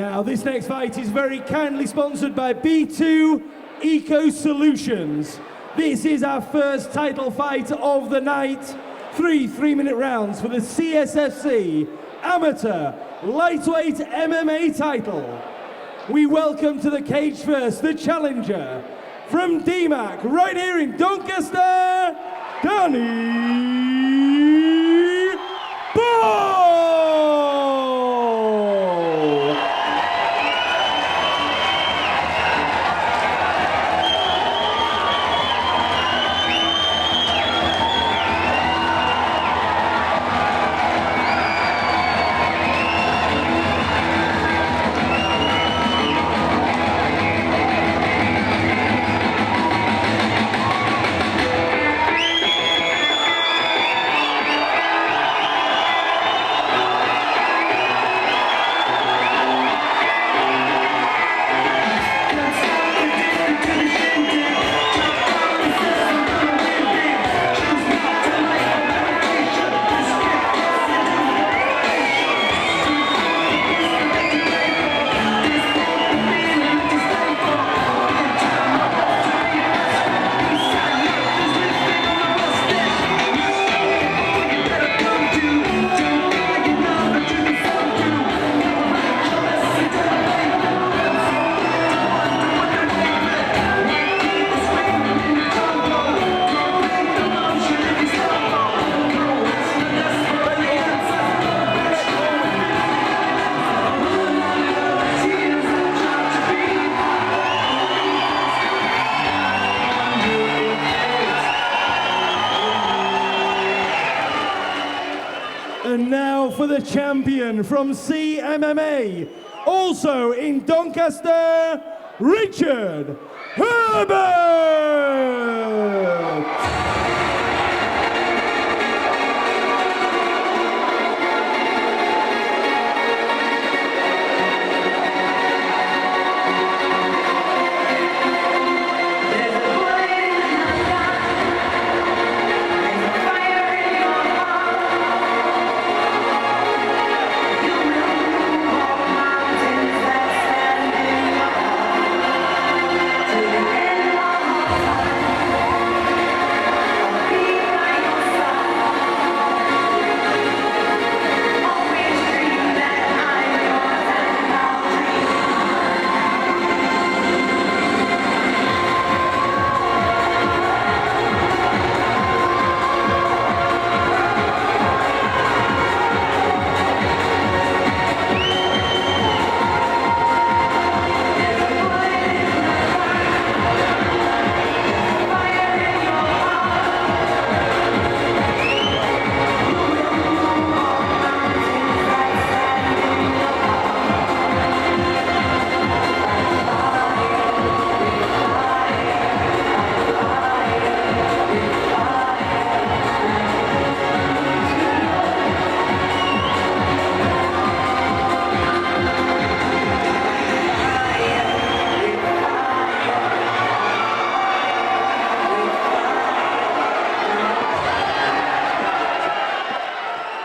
Now, this next fight is very kindly sponsored by B2 Eco Solutions. This is our first title fight of the night. 3 3-minute rounds for the CSFC Amateur Lightweight MMA title. We welcome to the cage first the challenger from DMAC, right here in Doncaster, Danny Ball! And now for the champion from CMMA, also in Doncaster, Richard Herbert!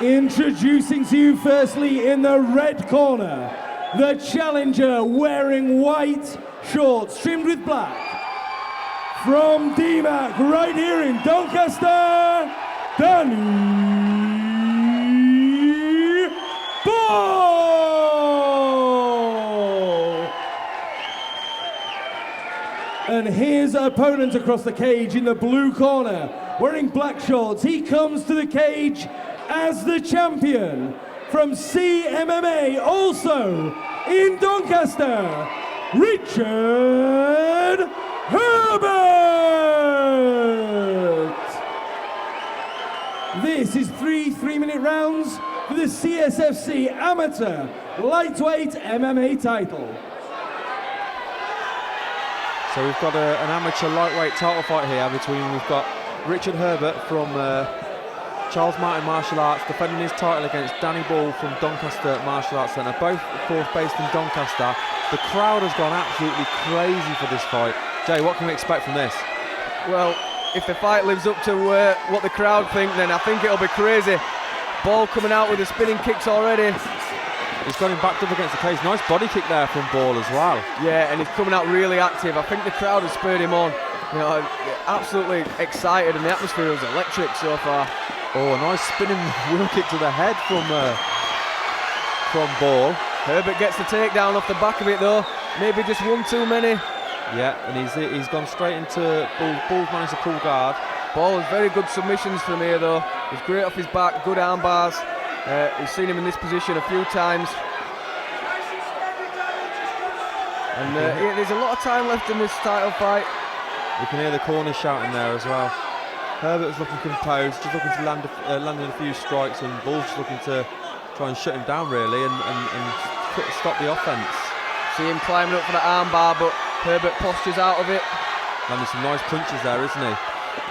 Introducing to you firstly in the red corner, the challenger wearing white shorts trimmed with black. From DMAC, right here in Doncaster, Danny Ball! And his opponent across the cage in the blue corner, wearing black shorts, he comes to the cage as the champion from CMMA, also in Doncaster, Richard Herbert! This is 3 3-minute rounds for the CSFC Amateur Lightweight MMA title. So we've got an amateur lightweight title fight here we've got Richard Herbert from Charles Martin Martial Arts defending his title against Danny Ball from Doncaster Martial Arts Centre, both of course based in Doncaster. The crowd has gone absolutely crazy for this fight. Jay, what can we expect from this? Well, if the fight lives up to what the crowd think, then I think it'll be crazy. Ball coming out with the spinning kicks already. He's got him backed up against the cage. Nice body kick there from Ball as well. Yeah, and he's coming out really active. I think the crowd has spurred him on. You know, absolutely excited, and the atmosphere was electric so far. Oh, a nice spinning wheel kick to the head from Ball. Herbert gets the takedown off the back of it though. Maybe just one too many. Yeah, and he's gone straight into Ball. Ball's managed to pull guard. Ball has very good submissions from here though. He's great off his back, good arm bars. We've seen him in this position a few times. And there's a lot of time left in this title fight. You can hear the corner shouting there as well. Herbert's looking composed, just looking to land a few strikes, and Ball's just looking to try and shut him down really and stop the offence. See him climbing up for the arm bar, but Herbert postures out of it. Landing some nice punches there, isn't he?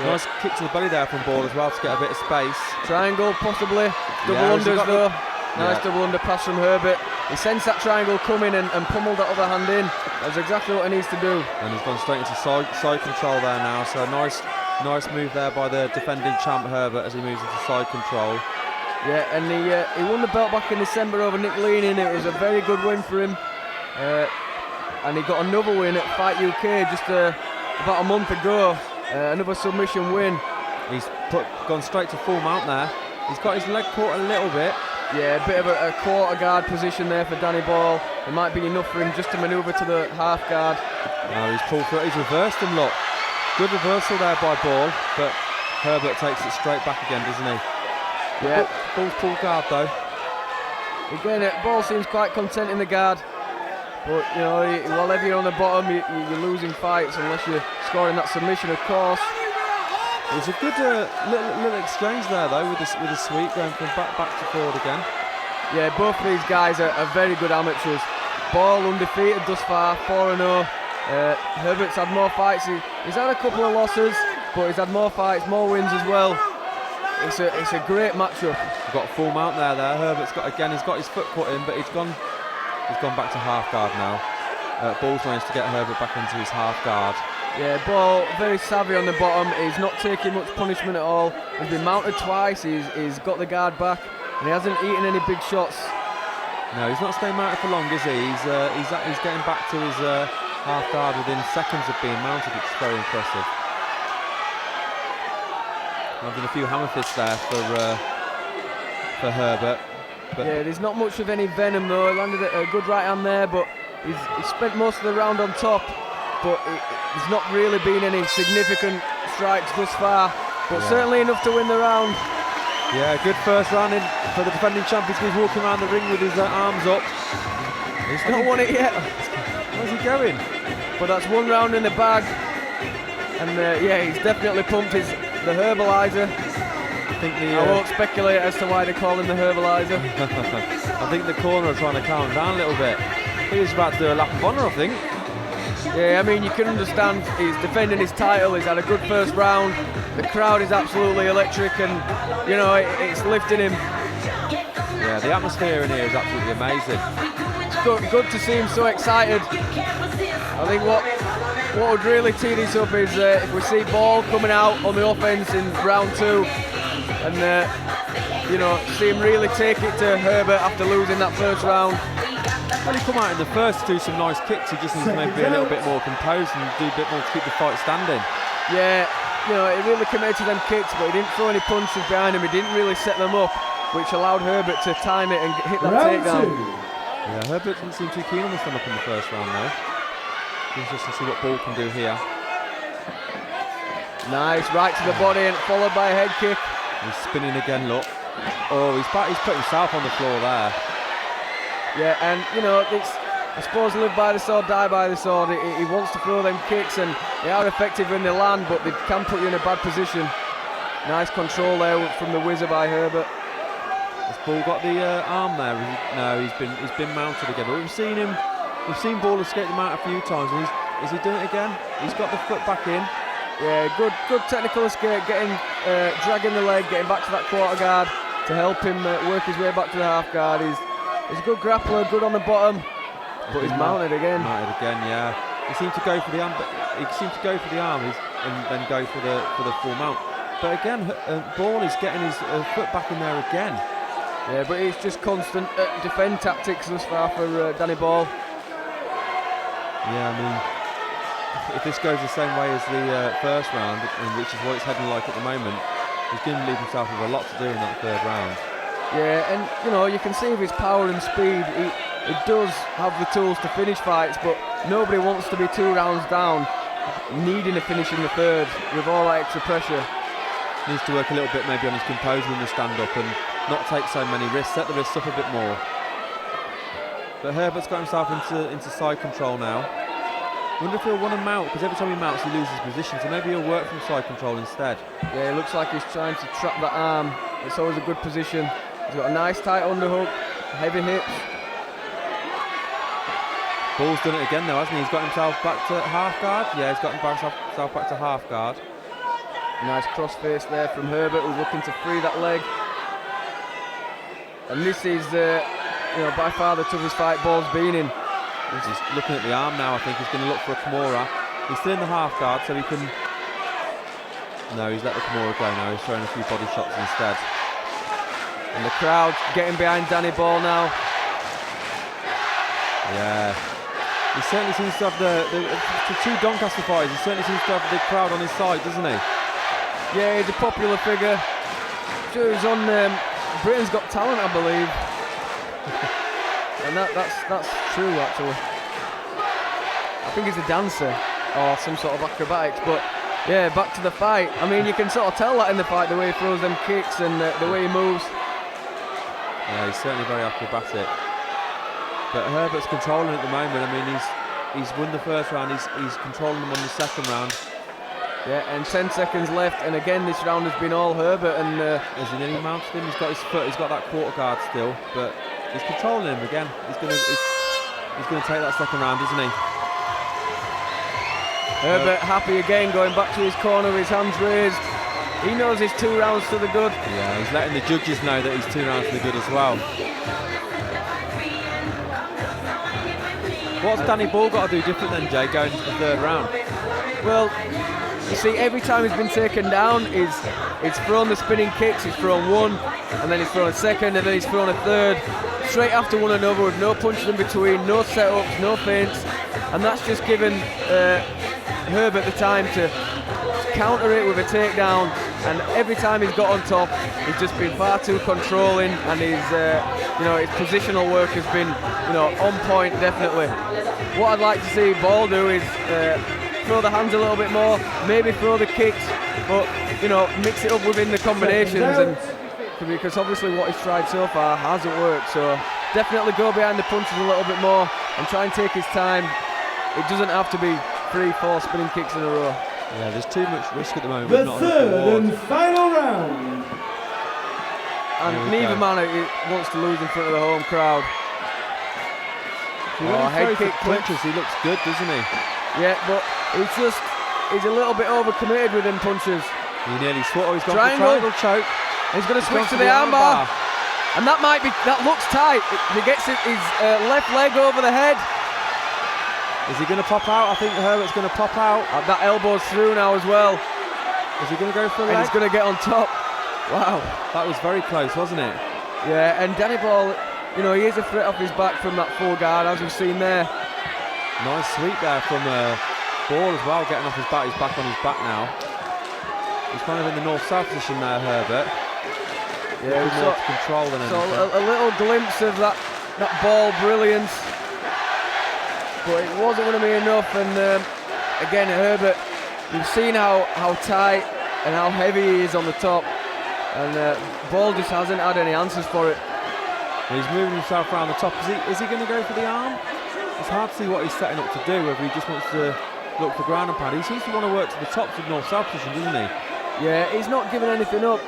Yeah. Nice kick to the belly there from Ball as well to get a bit of space. Triangle possibly, double unders though. Nice double under pass from Herbert. He sensed that triangle coming and pummeled that other hand in. That's exactly what he needs to do. And he's gone straight into side control there now. So nice move there by the defending champ Herbert as he moves into side control. Yeah, and he won the belt back in December over Nick Leaning. It was a very good win for him. And he got another win at Fight UK just about a month ago. Another submission win. He's gone straight to full mount there. He's got his leg caught a little bit. Yeah, a bit of a quarter guard position there for Danny Ball. It might be enough for him just to manoeuvre to the half guard. Now he's pulled through. He's reversed him, look. Good reversal there by Ball, but Herbert takes it straight back again, doesn't he? Yeah. Ball's pulled guard though. Again, Ball seems quite content in the guard. But, you know, whenever you're on the bottom, you're losing fights unless you're scoring that submission, of course. It was a good little exchange there, though, with the sweep going from back to forward again. Yeah, both of these guys are very good amateurs. Ball undefeated thus far, 4-0. Herbert's had more fights. He's had a couple of losses, but he's had more fights, more wins as well. It's a great matchup. We've got a full mount there. Herbert's got his foot cut in, but he's gone back to half guard now. Ball's managed to get Herbert back into his half guard. Yeah, Ball very savvy on the bottom. He's not taking much punishment at all. He's been mounted twice. He's got the guard back, and he hasn't eaten any big shots. No, he's not staying mounted for long, is he? He's getting back to his half guard within seconds of being mounted. It's very impressive. Landing a few hammer fists there for Herbert. But yeah, there's not much of any venom though. He landed a good right hand there, but he's spent most of the round on top. But there's not really been any significant strikes thus far, but certainly enough to win the round. Yeah, good first round in for the defending champion. He's walking around the ring with his arms up. He's not won it yet. Where's he going? But that's one round in the bag, and yeah, he's definitely pumped the herbalizer. I won't speculate as to why they call him the herbalizer. I think the corner are trying to calm him down a little bit. He's about to do a lap of honour, I think. Yeah, I mean, you can understand he's defending his title. He's had a good first round. The crowd is absolutely electric, and you know it's lifting him. Yeah, the atmosphere in here is absolutely amazing. It's good to see him so excited. I think what would really tee this up is if we see Ball coming out on the offense in round 2, and you know, see him really take it to Herbert after losing that first round. When he come out in the first to do some nice kicks, he just needs to maybe be a little bit more composed and do a bit more to keep the fight standing. Yeah, you know, he really committed to them kicks, but he didn't throw any punches behind him. He didn't really set them up, which allowed Herbert to time it and hit that takedown. Yeah, Herbert didn't seem too keen on the stomach in the first round though. Interesting to see what Ball can do here. Nice, right to the body and followed by a head kick. He's spinning again, look. Oh, he's put himself on the floor there. Yeah, and you know, it's, I suppose, live by the sword, die by the sword. He wants to throw them kicks, and they are effective when they land, but they can put you in a bad position. Nice control there from the whizzer by Herbert. Has Ball got the arm there? No, he's been mounted again. But we've seen Ball escape the mount a few times, and is he doing it again? He's got the foot back in. Yeah, good technical escape, dragging the leg, getting back to that quarter guard to help him work his way back to the half guard. He's a good grappler, good on the bottom, but he's mounted again. Mounted again, yeah. He seemed to go for the arm, and then go for the full mount. But again, Ball is getting his foot back in there again. Yeah, but it's just constant defend tactics thus far for Danny Ball. Yeah, I mean, if this goes the same way as the first round, which is what it's heading like at the moment, he's going to leave himself with a lot to do in that third round. Yeah, and you know, you can see with his power and speed, he does have the tools to finish fights, but nobody wants to be 2 rounds down, needing a finish in the third with all that extra pressure. Needs to work a little bit maybe on his composure in the stand-up and not take so many risks, set the wrists up a bit more. But Herbert's got himself into side control now. I wonder if he'll want to mount, because every time he mounts he loses position, so maybe he'll work from side control instead. Yeah, it looks like he's trying to trap that arm. It's always a good position. He's got a nice tight underhook, heavy hips. Ball's done it again though, hasn't he? He's got himself back to half guard. Yeah, he's got himself back to half guard. Nice cross face there from Herbert, who's looking to free that leg. And this is, by far the toughest fight Ball's been in. He's looking at the arm now. I think he's going to look for a Kimura. He's still in the half guard, so he can. No, he's let the Kimura go now. He's throwing a few body shots instead. And the crowd getting behind Danny Ball now. Yeah. He certainly seems to have the 2 Doncaster fighters. He certainly seems to have the crowd on his side, doesn't he? Yeah, he's a popular figure. Sure, he's on Britain's Got Talent, I believe. And that's true, actually. I think he's a dancer or some sort of acrobatics, but yeah, back to the fight. I mean, you can sort of tell that in the fight, the way he throws them kicks and the way he moves. Yeah, he's certainly very acrobatic. But Herbert's controlling at the moment. I mean, he's won the first round, he's controlling them on the second round. Yeah, and 10 seconds left, and again this round has been all Herbert. And has he nearly mounted him? He's got his foot, he's got that quarter guard still, but he's controlling him again. He's going to take that second round, isn't he? Herbert happy again, going back to his corner, his hands raised. He knows he's 2 rounds to the good. Yeah, he's letting the judges know that he's 2 rounds to the good as well. What's Danny Ball got to do different then, Jay, going into the third round? Well, you see, every time he's been taken down, he's thrown the spinning kicks, he's thrown one, and then he's thrown a second, and then he's thrown a third, straight after one another with no punches in between, no setups, no feints, and that's just given Herbert the time to counter it with a takedown, and every time he's got on top, he's just been far too controlling, and his positional work has been, on point, definitely. What I'd like to see Ball do is throw the hands a little bit more, maybe throw the kicks, but mix it up within the combinations, and because obviously what he's tried so far hasn't worked. So definitely go behind the punches a little bit more and try and take his time. It doesn't have to be 3-4 spinning kicks in a row. Yeah, there's too much risk at the moment. The third and final round. And neither man wants to lose in front of the home crowd. Head kick punches, he looks good, doesn't he? Yeah, but he's a little bit overcommitted with them punches. He nearly swore. He's got the triangle choke. He's going to switch to the armbar. And that looks tight. He gets his left leg over the head. Is he going to pop out? I think Herbert's going to pop out. That elbow's through now as well. Is he going to go for a leg? And he's going to get on top. Wow. That was very close, wasn't it? Yeah, and Danny Ball, he is a threat off his back from that full guard, as we've seen there. Nice sweep there from Ball as well, getting off his back. He's back on his back now. He's kind of in the north-south position there, Herbert. Yeah, more control than anything. So a little glimpse of that Ball brilliance. But it wasn't going to be enough, and again Herbert, you've seen how tight and how heavy he is on the top, and Ball just hasn't had any answers for it. He's moving himself around the top. Is he going to go for the arm? It's hard to see what he's setting up to do, whether he just wants to look for ground and pound. He seems to want to work to the tops of north-south position, doesn't he? Yeah, he's not giving anything up.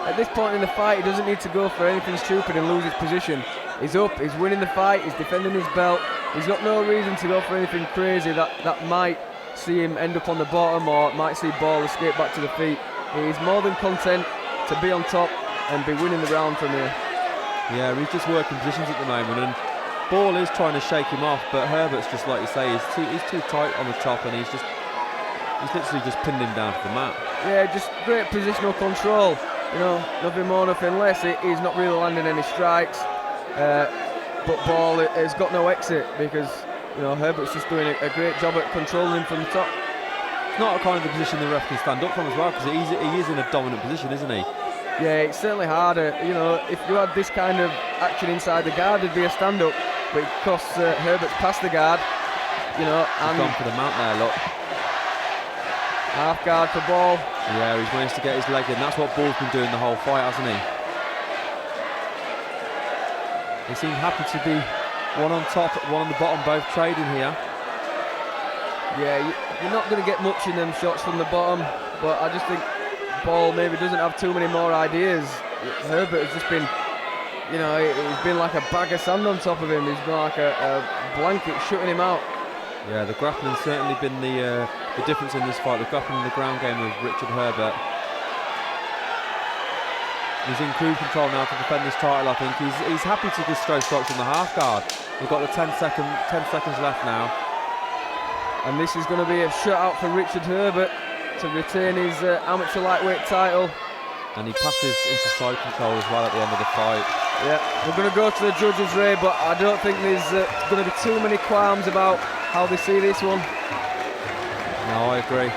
At this point in the fight, he doesn't need to go for anything stupid and lose his position. He's up, he's winning the fight, he's defending his belt. He's got no reason to go for anything crazy that might see him end up on the bottom or might see Ball escape back to the feet. He's more than content to be on top and be winning the round from here. Yeah, he's just working positions at the moment, and Ball is trying to shake him off, but Herbert's just, like you say, he's too tight on the top, and he's literally just pinned him down to the mat. Yeah, just great positional control. nothing more, nothing less. He's not really landing any strikes, but Ball has got no exit because Herbert's just doing a great job at controlling him from the top. It's not a kind of the position the ref can stand up from as well, because he is in a dominant position, isn't he? Yeah, it's certainly harder. If you had this kind of action inside the guard, there'd be a stand-up, but it costs Herbert's past the guard. He's gone for the mount there, look. Half guard for Ball. Yeah, he's managed to get his leg in. That's what Ball's been doing the whole fight, hasn't he? He seemed happy to be one on top, one on the bottom, both trading here. Yeah, you're not going to get much in them shots from the bottom, but I just think Ball maybe doesn't have too many more ideas. Herbert has just been, he's been like a bag of sand on top of him. He's been like a blanket shutting him out. Yeah, the grappling's certainly been the difference in this fight. The grappling in the ground game of Richard Herbert. He's in cruise control now to defend this title, I think. He's happy to just throw strikes on the half guard. We've got the 10 seconds left now. And this is going to be a shutout for Richard Herbert to retain his amateur lightweight title. And he passes into side control as well at the end of the fight. Yeah, we're going to go to the judges, Ray, but I don't think there's going to be too many qualms about how they see this one. No, I agree.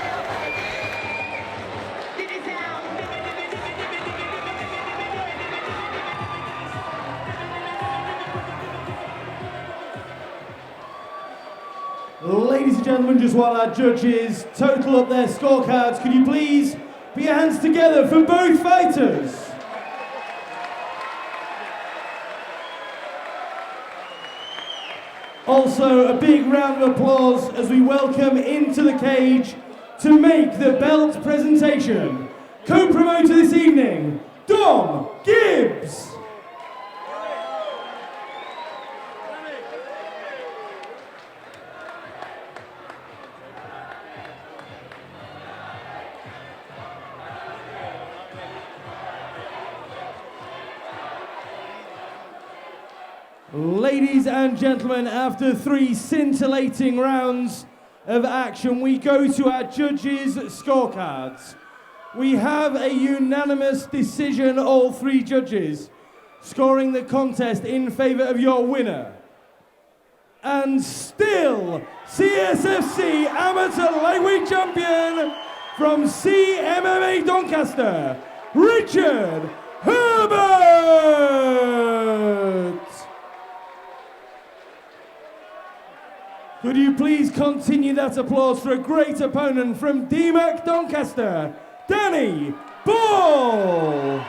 Ladies and gentlemen, just while our judges total up their scorecards, could you please put your hands together for both fighters? Also, a big round of applause as we welcome into the cage to make the belt presentation, co-promoter this evening, Dom Gibbs. Ladies and gentlemen, after 3 scintillating rounds of action, we go to our judges' scorecards. We have a unanimous decision, all 3 judges, scoring the contest in favour of your winner. And still, CSFC Amateur Lightweight Champion from CMMA Doncaster, Richard Herbert! Could you please continue that applause for a great opponent from DMAC Doncaster, Danny Ball!